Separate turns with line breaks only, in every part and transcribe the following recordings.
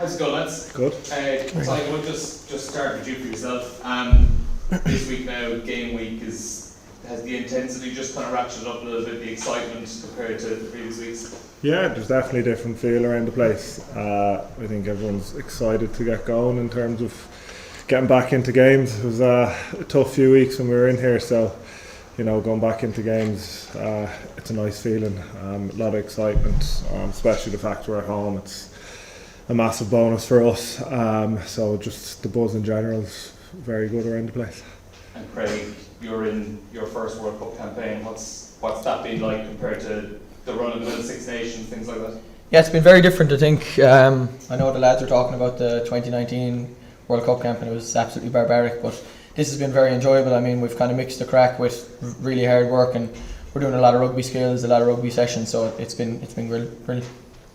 How's it going, lads?
Good.
So I would just start with you for yourself. This week now, game week, has the intensity just kind of ratcheted up a little bit, the excitement compared to the previous weeks?
Yeah, there's definitely a different feel around the place. I think everyone's excited to get going in terms of getting back into games. It was a tough few weeks when we were in here, so going back into games, it's a nice feeling. A lot of excitement, especially the fact we're at home. It's a massive bonus for us. So just the buzz in general is very good around the place.
And Craig, you're in your first World Cup campaign. What's that been like compared to the run of the Six Nations, things like that?
Yeah, it's been very different, I think. I know the lads are talking about the 2019 World Cup campaign. It was absolutely barbaric, but this has been very enjoyable. I mean, we've kind of mixed the crack with really hard work, and we're doing a lot of rugby skills, a lot of rugby sessions, so it's been brilliant.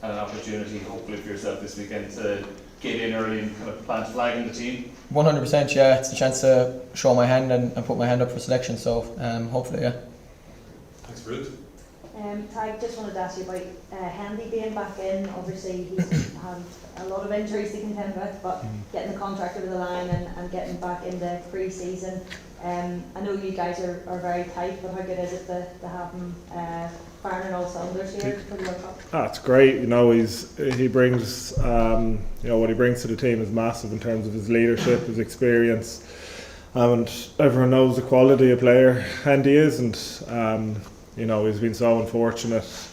And an opportunity, hopefully, for yourself this weekend to get in early and kind of plant a flag in the team.
100%, yeah. It's a chance to show my hand and put my hand up for selection, so hopefully, yeah.
Thanks, Ruth.
Tadhg, just wanted to ask you about Hendy being back in. Obviously, he's had a lot of injuries to contend with, but getting the contract over the line and getting back into pre-season. I know you guys are very tight, but how good is it to have him firing on all cylinders here for the World Cup?
It's great. He brings what he brings to the team is massive in terms of his leadership, his experience, and everyone knows the quality of player Hendy is, and he's been so unfortunate,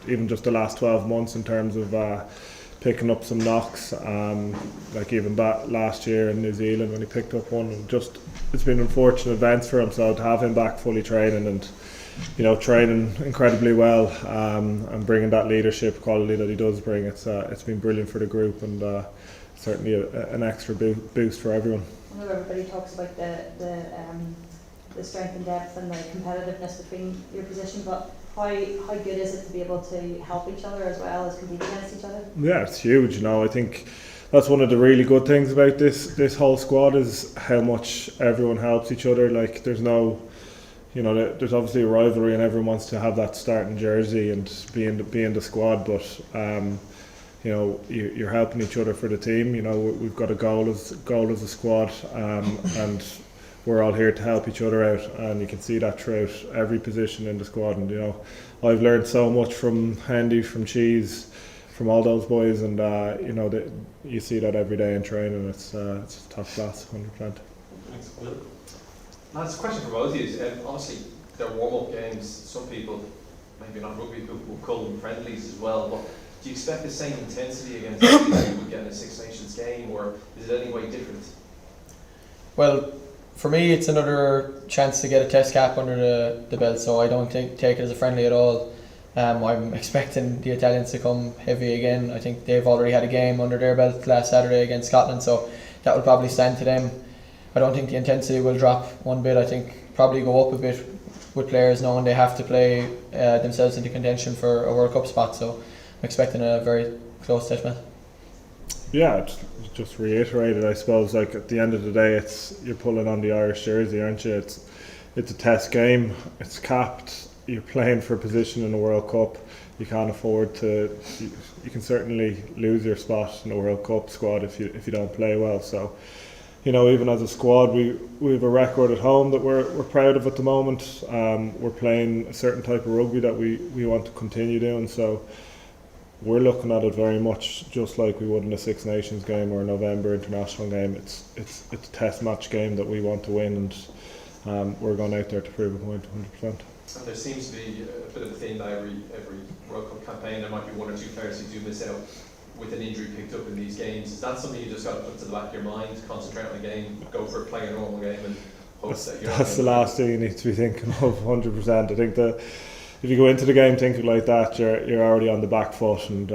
even just the last 12 months in terms of picking up some knocks, like even back last year in New Zealand when he picked up one. And it's been unfortunate events for him, so to have him back fully training and training incredibly well, and bringing that leadership quality that he does bring, it's been brilliant for the group, and certainly an extra boost for everyone.
I know everybody talks about the strength and depth and the competitiveness between your position, but how good is it to be able to help each other as well as compete against each other? Yeah,
it's huge. I think that's one of the really good things about this whole squad is how much everyone helps each other. Like there's there's obviously a rivalry and everyone wants to have that starting jersey and be in the squad, but you're helping each other for the team. We've got a goal as a squad, and we're all here to help each other out, and you can see that throughout every position in the squad. And I've learned so much from Hendy, from Cheese, from all those boys, and you see that every day in training. It's top class, 100%.
Thanks, Will. That's a question for both of you. Obviously, they're warm-up games. Some people, maybe not rugby, will call them friendlies as well. But do you expect the same intensity against rugby that you would get in a Six Nations game, or is it any way different?
Well, for me, it's another chance to get a test cap under the belt, so I don't take it as a friendly at all. I'm expecting the Italians to come heavy again. I think they've already had a game under their belt last Saturday against Scotland, so that will probably stand to them. I don't think the intensity will drop one bit. I think probably go up a bit with players knowing they have to play themselves into contention for a World Cup spot, so I'm expecting a very close test match.
Yeah, just reiterated, I suppose, like at the end of the day, you're pulling on the Irish jersey, aren't you? It's a test game, it's capped, you're playing for a position in the World Cup. You can't afford to, you can certainly lose your spot in the World Cup squad if you don't play well. So, even as a squad, we have a record at home that we're proud of at the moment. We're playing a certain type of rugby that we want to continue doing, so we're looking at it very much just like we would in a Six Nations game or a November international game. It's a test match game that we want to win, and we're going out there to prove a point 100%.
And there seems to be a bit of a theme that every World Cup campaign there might be one or two players who do miss out with an injury picked up in these games. Is that something you just got to put to the back of your mind, concentrate on the game, go for playing a normal game, and hope that you're... That's
the last thing you need to be thinking of, 100%. I think that if you go into the game thinking like that, you're already on the back foot, and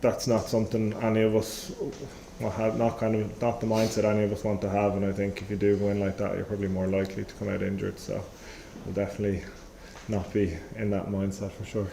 that's not something any of us not the mindset any of us want to have. And I think if you do win like that, you're probably more likely to come out injured. So we'll definitely not be in that mindset for sure.